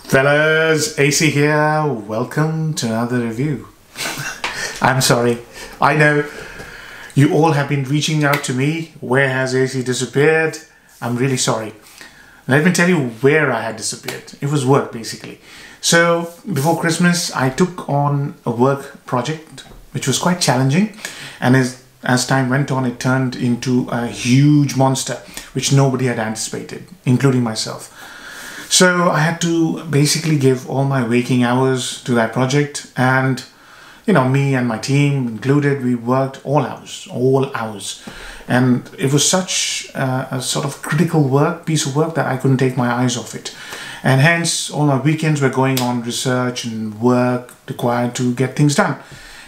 Fellas, AC here. Welcome to another review. I'm sorry. I know you all have been reaching out to me. Where has AC disappeared? I'm really sorry. Let me tell you where I had disappeared. It was work, basically. So before Christmas, I took on a work project which was quite challenging, and as time went on, it turned into a huge monster which nobody had anticipated, including myself. So I had to basically give all my waking hours to that project, and me and my team included, we worked all hours. And it was such a sort of critical piece of work that I couldn't take my eyes off it. And hence, all my weekends were going on research and work required to get things done.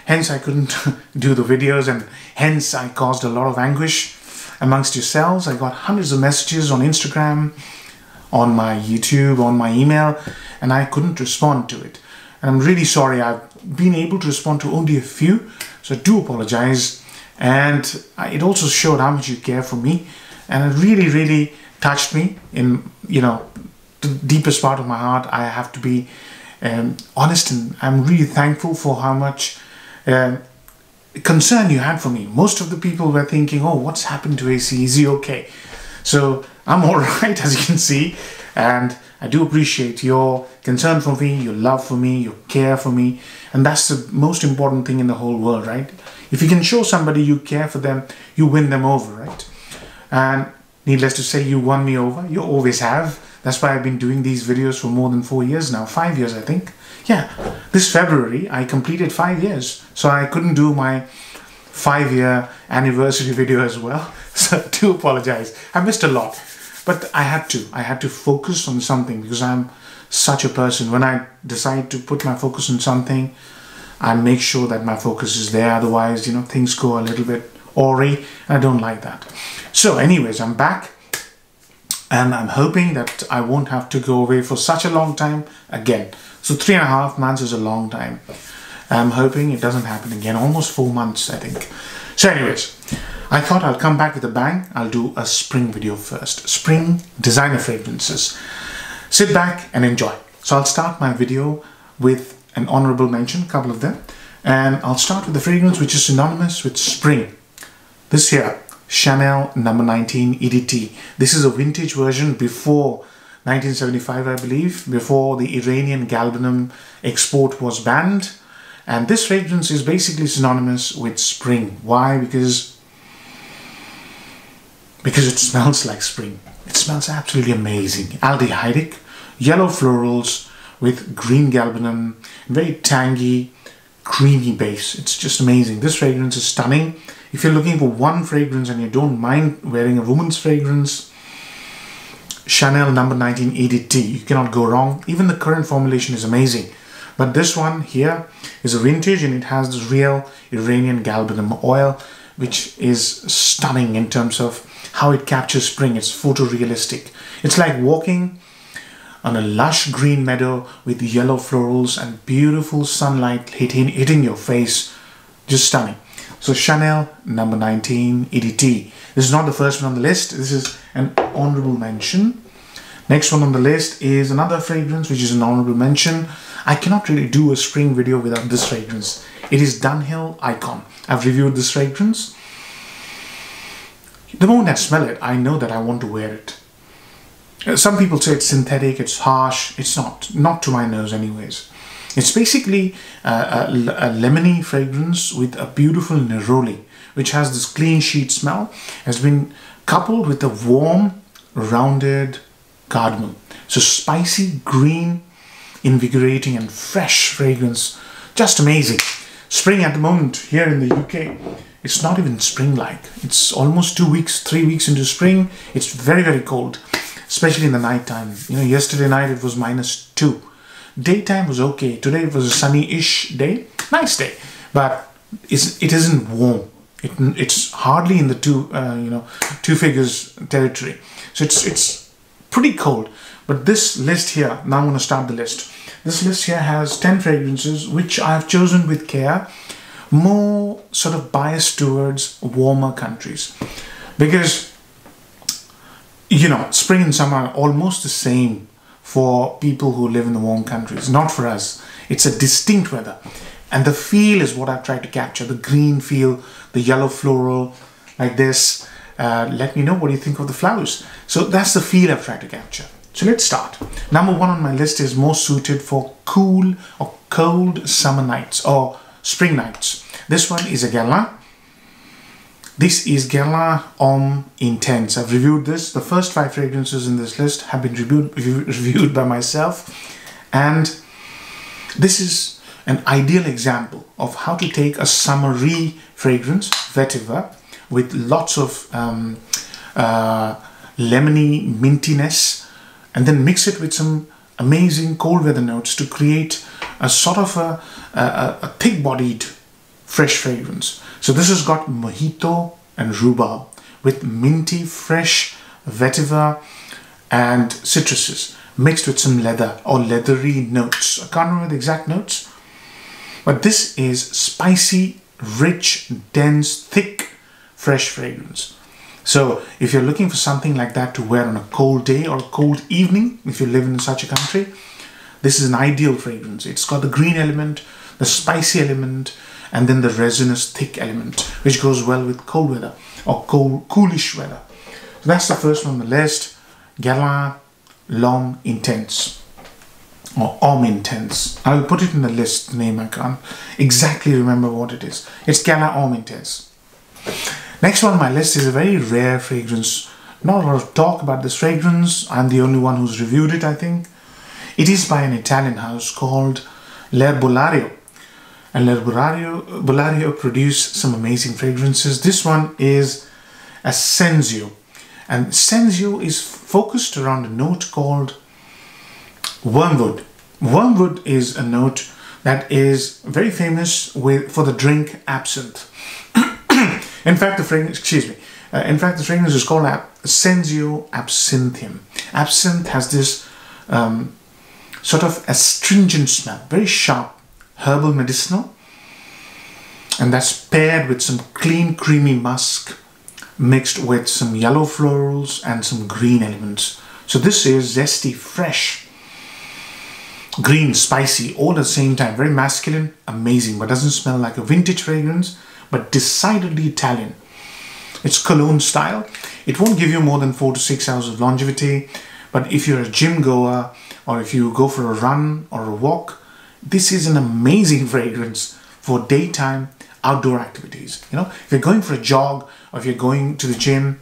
Hence, I couldn't do the videos, and hence I caused a lot of anguish amongst yourselves. I got hundreds of messages on Instagram, on my YouTube, on my email, and I couldn't respond to it. And I'm really sorry. I've been able to respond to only a few, so I do apologize. And it also showed how much you care for me, and it really touched me in the deepest part of my heart. I have to be honest, and I'm really thankful for how much concern you had for me. Most of the people were thinking, oh, what's happened to AC? Is he okay? So I'm all right, as you can see, and I do appreciate your concern for me, your love for me, your care for me, and that's the most important thing in the whole world, right? If you can show somebody you care for them, you win them over, right? And needless to say, you won me over. You always have. That's why I've been doing these videos for more than 4 years now, 5 years, I think. Yeah, this February I completed 5 years, so I couldn't do my 5-year anniversary video as well. So I do apologize. I missed a lot, but I had to focus on something, because I'm such a person. When I decide to put my focus on something, I make sure that my focus is there. Otherwise, things go a little bit awry, and I don't like that. So anyways, I'm back, and I'm hoping that I won't have to go away for such a long time again. So 3.5 months is a long time. I'm hoping it doesn't happen again. Almost 4 months, I think. So anyways, I thought I'll come back with a bang. I'll do a spring video first. Spring designer fragrances. Sit back and enjoy. So I'll start my video with an honorable mention, a couple of them. And I'll start with the fragrance which is synonymous with spring. This here, Chanel No. 19 EDT. This is a vintage version before 1975, I believe, before the Iranian galbanum export was banned. And this fragrance is basically synonymous with spring. Why? Because it smells like spring. It smells absolutely amazing. Aldehydic, yellow florals with green galbanum, very tangy, creamy base. It's just amazing. This fragrance is stunning. If you're looking for one fragrance and you don't mind wearing a woman's fragrance, Chanel No. 19 EDT, you cannot go wrong. Even the current formulation is amazing. But this one here is a vintage, and it has this real Iranian galbanum oil, which is stunning in terms of how it captures spring. It's photorealistic. It's like walking on a lush green meadow with yellow florals and beautiful sunlight hitting your face. Just stunning. So Chanel No. 19 EDT. This is not the first one on the list. This is an honorable mention. Next one on the list is another fragrance which is an honorable mention. I cannot really do a spring video without this fragrance. It is Dunhill Icon. I've reviewed this fragrance. The moment I smell it, I know that I want to wear it. Some people say it's synthetic, it's harsh. It's not to my nose anyways. It's basically a lemony fragrance with a beautiful neroli, which has this clean sheet smell, has been coupled with a warm, rounded cardamom. So spicy, green, invigorating and fresh fragrance. Just amazing. Spring at the moment here in the UK, it's not even spring-like. It's almost 2 weeks, 3 weeks into spring. It's very cold, especially in the night time. Yesterday night it was -2. Daytime was okay. Today it was a sunny-ish day. Nice day. But it isn't warm. It's hardly in the two figures territory. So it's pretty cold. But this list here, now I'm going to start the list. This list here has 10 fragrances which I have chosen with care, more sort of biased towards warmer countries. Because, spring and summer are almost the same for people who live in the warm countries, not for us. It's a distinct weather. And the feel is what I've tried to capture. The green feel, the yellow floral, like this. Let me know what you think of the flowers. So that's the feel I've tried to capture. So let's start. Number 1 on my list is more suited for cool or cold summer nights or spring nights. This one is a Guerlain. This is Guerlain Homme Intense. I've reviewed this. The first 5 fragrances in this list have been reviewed by myself. And this is an ideal example of how to take a summery fragrance, vetiver, with lots of lemony mintiness, and then mix it with some amazing cold weather notes to create a sort of a thick-bodied fresh fragrance. So this has got mojito and rhubarb with minty, fresh vetiver and citruses mixed with some leather or leathery notes. I can't remember the exact notes, but this is spicy, rich, dense, thick, fresh fragrance. So if you're looking for something like that to wear on a cold day or a cold evening, if you live in such a country, this is an ideal fragrance. It's got the green element, the spicy element, and then the resinous thick element, which goes well with cold weather or coolish weather. So that's the first one on the list, Guerlain Homme Intense or Homme Intense. I'll put it in the list name. I can't exactly remember what it is. It's Guerlain Homme Intense. Next one on my list is a very rare fragrance. Not a lot of talk about this fragrance. I'm the only one who's reviewed it, I think. It is by an Italian house called L'Herbolario. And L'Herbolario produced some amazing fragrances. This one is Assenzio. And Assenzio is focused around a note called wormwood. Wormwood is a note that is very famous for the drink absinthe. In fact, the fragrance, the fragrance is called Assenzio Absynthium. Absinthe has this sort of astringent smell, very sharp, herbal medicinal, and that's paired with some clean, creamy musk mixed with some yellow florals and some green elements. So this is zesty, fresh, green, spicy, all at the same time. Very masculine, amazing, but doesn't smell like a vintage fragrance, but decidedly Italian. It's cologne style. It won't give you more than 4 to 6 hours of longevity, but if you're a gym goer or if you go for a run or a walk, this is an amazing fragrance for daytime outdoor activities. You know, if you're going for a jog or if you're going to the gym,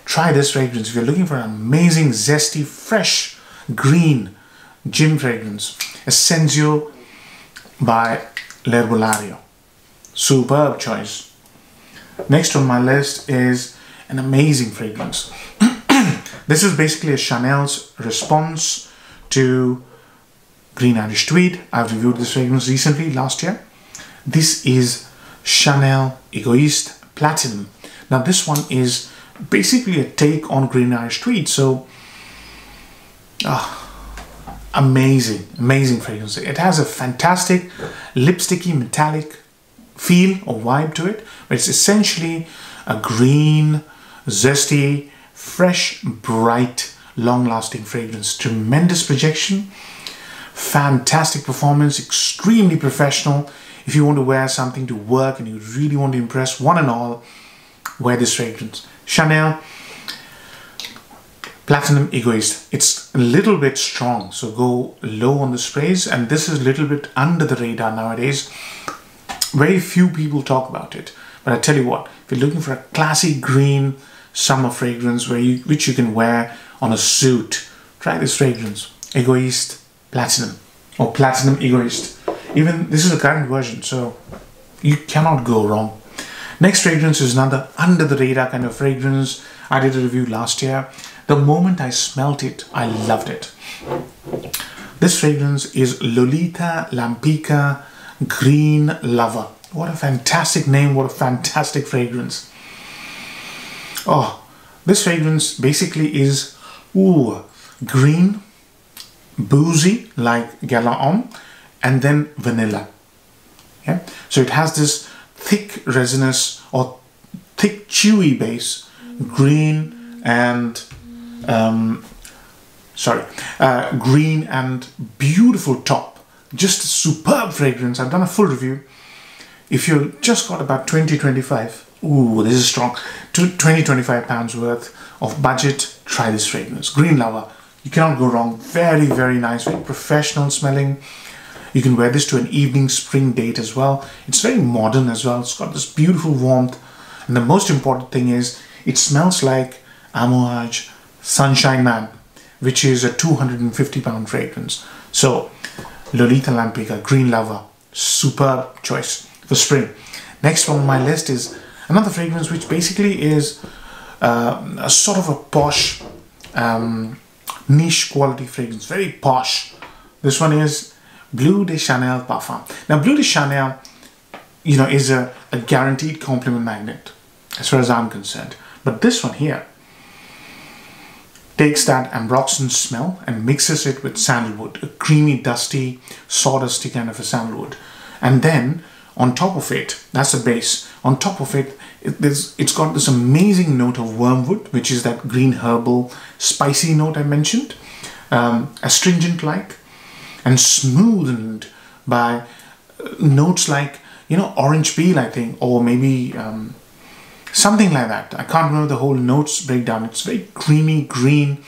try this fragrance. If you're looking for an amazing, zesty, fresh, green gym fragrance, Assenzio by L'Herbolario. Superb choice. Next on my list is an amazing fragrance. This is basically a Chanel's response to Green Irish Tweed. I've reviewed this fragrance recently, last year. This is Chanel Egoiste Platinum. Now this one is basically a take on Green Irish Tweed. So, amazing, amazing fragrance. It has a fantastic lipsticky metallic feel or vibe to it, but it's essentially a green, zesty, fresh, bright, long-lasting fragrance. Tremendous projection, fantastic performance, extremely professional. If you want to wear something to work and you really want to impress one and all, wear this fragrance. Chanel Platinum Egoiste. It's a little bit strong, so go low on the sprays, and this is a little bit under the radar nowadays. Very few people talk about it, but I tell you what, if you're looking for a classy green summer fragrance which you can wear on a suit, try this fragrance, Egoiste Platinum or Platinum Egoiste. Even this is a current version, so you cannot go wrong. Next fragrance is another under the radar kind of fragrance. I did a review last year. The moment I smelt it, I loved it. This fragrance is Lolita Lampika Green Lover. What a fantastic name, what a fantastic fragrance. Oh, this fragrance basically is green, boozy like Guerlain Homme, and then vanilla. Yeah, so it has this thick resinous or thick chewy base, green and green and beautiful top. Just a superb fragrance. I've done a full review. If you just got about 20-25, ooh, this is strong, 20-25 pounds worth of budget, try this fragrance. Green lover, you cannot go wrong. Very, very nice, very professional smelling. You can wear this to an evening spring date as well. It's very modern as well. It's got this beautiful warmth. And the most important thing is it smells like Amouage Sunshine Man, which is a 250-pound fragrance. So Lolita Lampika, Green Lover, superb choice for spring. Next on my list is another fragrance which basically is a sort of a posh, niche quality fragrance, very posh. This one is Bleu de Chanel Parfum. Now Bleu de Chanel, you know, is a guaranteed compliment magnet as far as I'm concerned. But this one here takes that ambroxan smell and mixes it with sandalwood, a creamy, dusty, sawdusty kind of a sandalwood. And then on top of it, that's the base. On top of it, it's got this amazing note of wormwood, which is that green herbal spicy note I mentioned, astringent-like, and smoothened by notes like, you know, orange peel, I think, or maybe something like that. I can't remember the whole notes breakdown. It's very creamy, green,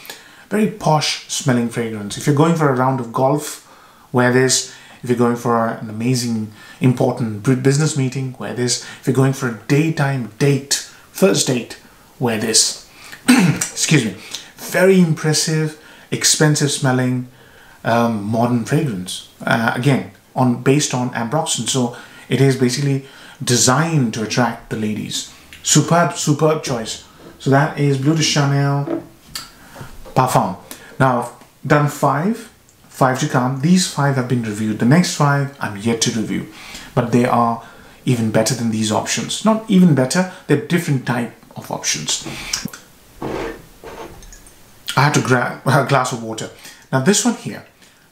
very posh smelling fragrance. If you're going for a round of golf, wear this. If you're going for an amazing, important business meeting, wear this. If you're going for a daytime date, first date, wear this. Excuse me. Very impressive, expensive smelling, modern fragrance. Again, based on ambroxan. So it is basically designed to attract the ladies. Superb, superb choice. So that is Bleu de Chanel Parfum. Now, I've done five to come. These 5 have been reviewed. The next 5 I'm yet to review, but they are even better than these options. Not even better, they're different type of options. I had to grab a glass of water. Now this one here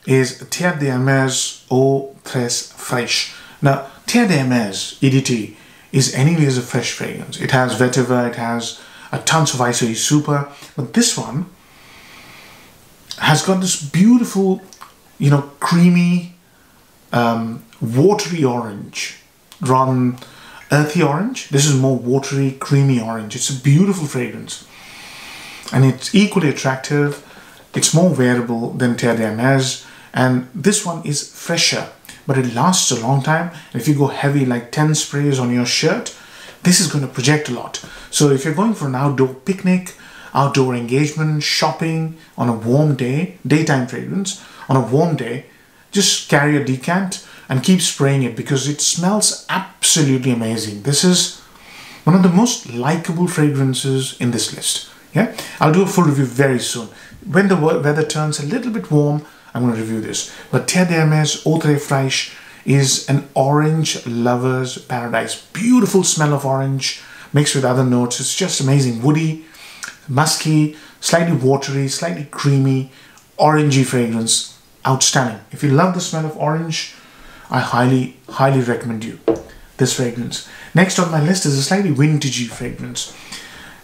is Terre de Hermes Eau Très Fraiche. Now Terre de Hermes EDT is anyways a fresh fragrance. It has vetiver, it has a tons of ISO super, but this one has got this beautiful, you know, creamy, watery orange rather than earthy orange. This is more watery, creamy orange. It's a beautiful fragrance and it's equally attractive. It's more wearable than Terre de Hermes, and this one is fresher, but it lasts a long time. And if you go heavy, like 10 sprays on your shirt, this is going to project a lot. So if you're going for an outdoor picnic, outdoor engagement, shopping on a warm day, daytime fragrance, on a warm day, just carry a decant and keep spraying it because it smells absolutely amazing. This is one of the most likable fragrances in this list. Yeah, I'll do a full review very soon. When the weather turns a little bit warm, I'm going to review this. But Terre de Hermes Eau Très Fraiche is an orange lover's paradise. Beautiful smell of orange mixed with other notes. It's just amazing. Woody, musky, slightly watery, slightly creamy, orangey fragrance. Outstanding. If you love the smell of orange, I highly, highly recommend you this fragrance. Next on my list is a slightly vintagey fragrance,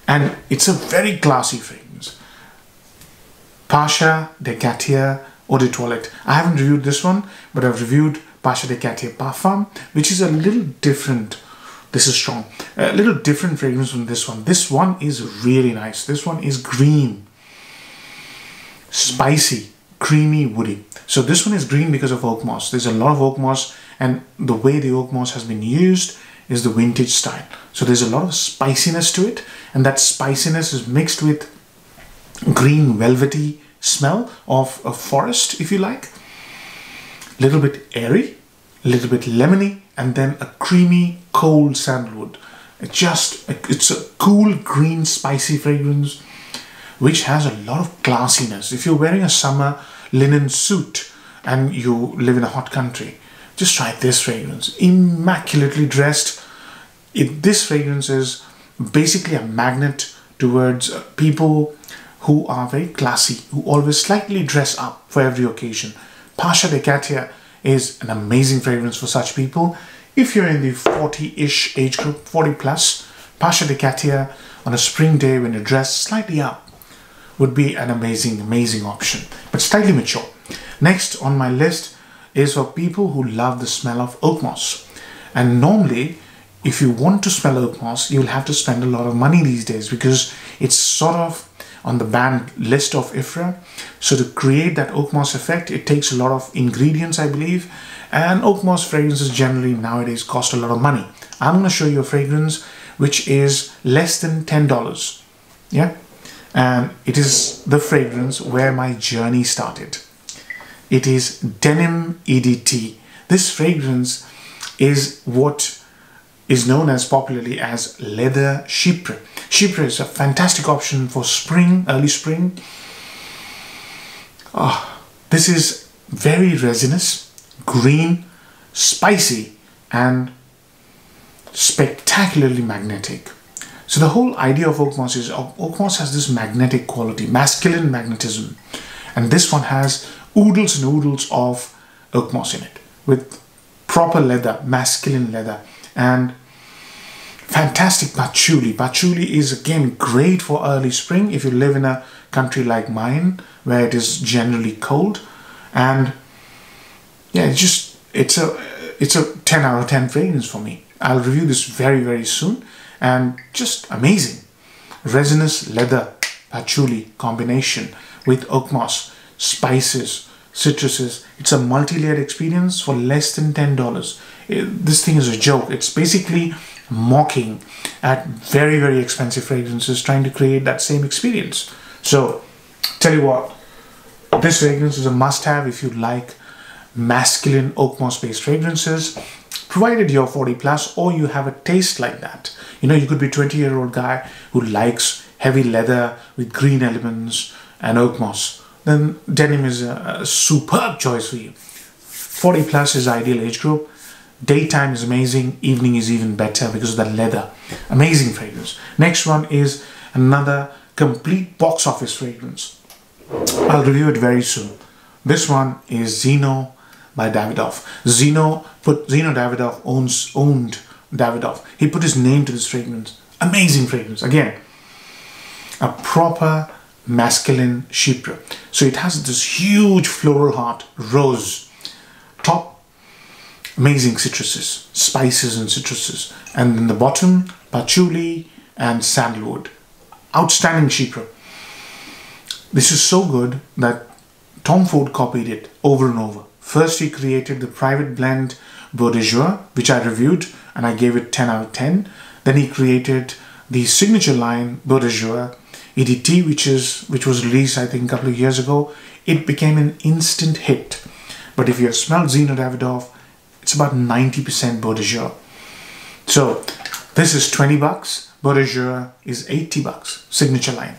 and it's a very classy fragrance. Pasha de Cartier Eau de Toilette. I haven't reviewed this one, but I've reviewed Pasha de Cartier Parfum, which is a little different. This is strong. A little different fragrance from this one. This one is really nice. This one is green, spicy, creamy, woody. So this one is green because of oak moss. There's a lot of oak moss, and the way the oak moss has been used is the vintage style. So there's a lot of spiciness to it, and that spiciness is mixed with green velvety smell of a forest, if you like. A little bit airy, a little bit lemony, and then a creamy, cold sandalwood. It's a cool, green, spicy fragrance which has a lot of classiness. If you're wearing a summer linen suit and you live in a hot country, just try this fragrance. Immaculately dressed. This fragrance is basically a magnet towards people who are very classy, who always slightly dress up for every occasion. Pasha de Cartier is an amazing fragrance for such people. If you're in the 40-ish age group, 40 plus, Pasha de Cartier on a spring day when you're dressed slightly up would be an amazing option, but slightly mature. Next on my list is for people who love the smell of oak moss. And normally, if you want to smell oak moss, you'll have to spend a lot of money these days because it's sort of on the banned list of IFRA. So to create that oak moss effect, it takes a lot of ingredients, I believe. And oak moss fragrances generally nowadays cost a lot of money. I'm going to show you a fragrance which is less than $10. Yeah. And it is the fragrance where my journey started. It is Denim EDT. This fragrance is what is known as popularly as leather chypre. Chypre is a fantastic option for spring, early spring. This is very resinous, green, spicy, and spectacularly magnetic. So the whole idea of oak moss is oak moss has this magnetic quality, masculine magnetism, and this one has oodles and oodles of oak moss in it with proper leather, masculine leather, and fantastic patchouli. Patchouli is again great for early spring if you live in a country like mine where it is generally cold. And yeah, it's a 10 out of 10 fragrance for me. I'll review this very soon, and just amazing. Resinous leather patchouli combination with oak moss, spices, citruses. It's a multi-layered experience for less than $10. This thing is a joke. It's basically mocking at very expensive fragrances, trying to create that same experience. So tell you what, this fragrance is a must-have if you like masculine oak moss based fragrances, provided you're 40 plus or you have a taste like that. You know, you could be a 20-year-old guy who likes heavy leather with green elements and oak moss. Then denim is a superb choice for you. 40 plus is ideal age group. Daytime is amazing, evening is even better because of that leather. Amazing fragrance. Next one is another complete box office fragrance. I'll review it very soon. This one is Zino by Davidoff. Zino Davidoff owned Davidoff. He put his name to this fragrance. Amazing fragrance. Again, a proper masculine chypre. So it has this huge floral heart, rose, top, amazing citruses, spices and citruses. And in the bottom, patchouli and sandalwood. Outstanding chypre. This is so good that Tom Ford copied it over and over. First, he created the private blend Bleu, which I reviewed and I gave it 10 out of 10. Then he created the signature line Bleu EDT, which was released I think a couple of years ago. It became an instant hit. But if you have smelled Zino Davidoff, it's about 90% Bleu. So this is $20. Bleu is $80. Signature line.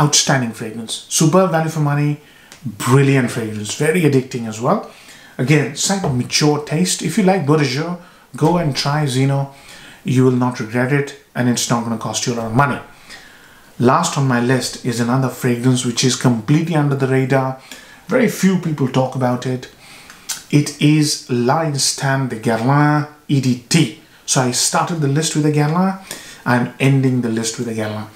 Outstanding fragrance. Superb value for money. Brilliant fragrance. Very addicting as well. Again, slightly mature taste. If you like Bleu, go and try Zino. You will not regret it, and it's not going to cost you a lot of money. Last on my list is another fragrance which is completely under the radar. Very few people talk about it. It is L'Instant de Guerlain EDT. So I started the list with a Guerlain. I'm ending the list with a Guerlain.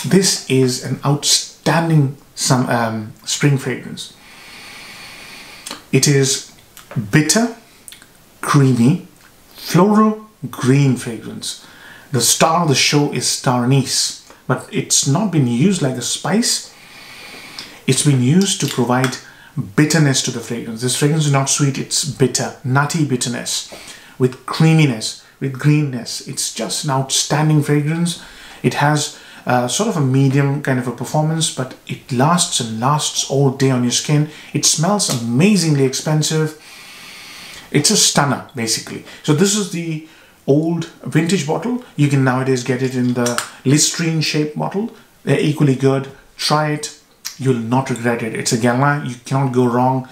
This is an outstanding spring fragrance. It is bitter, creamy, floral green fragrance. The star of the show is star anise, but it's not been used like a spice. It's been used to provide bitterness to the fragrance. This fragrance is not sweet, it's bitter, nutty bitterness with creaminess, with greenness. It's just an outstanding fragrance. It has sort of a medium kind of a performance, but it lasts and lasts all day on your skin. It smells amazingly expensive. It's a stunner basically. So this is the old vintage bottle. You can nowadays get it in the Listerine shaped bottle. They're equally good. Try it. You'll not regret it. It's a Guerlain. You cannot go wrong.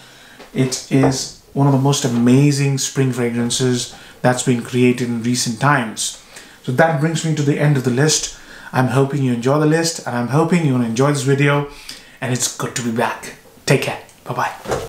It is one of the most amazing spring fragrances that's been created in recent times. So that brings me to the end of the list. I'm hoping you enjoy the list, and I'm hoping you're going to enjoy this video, and it's good to be back. Take care. Bye-bye.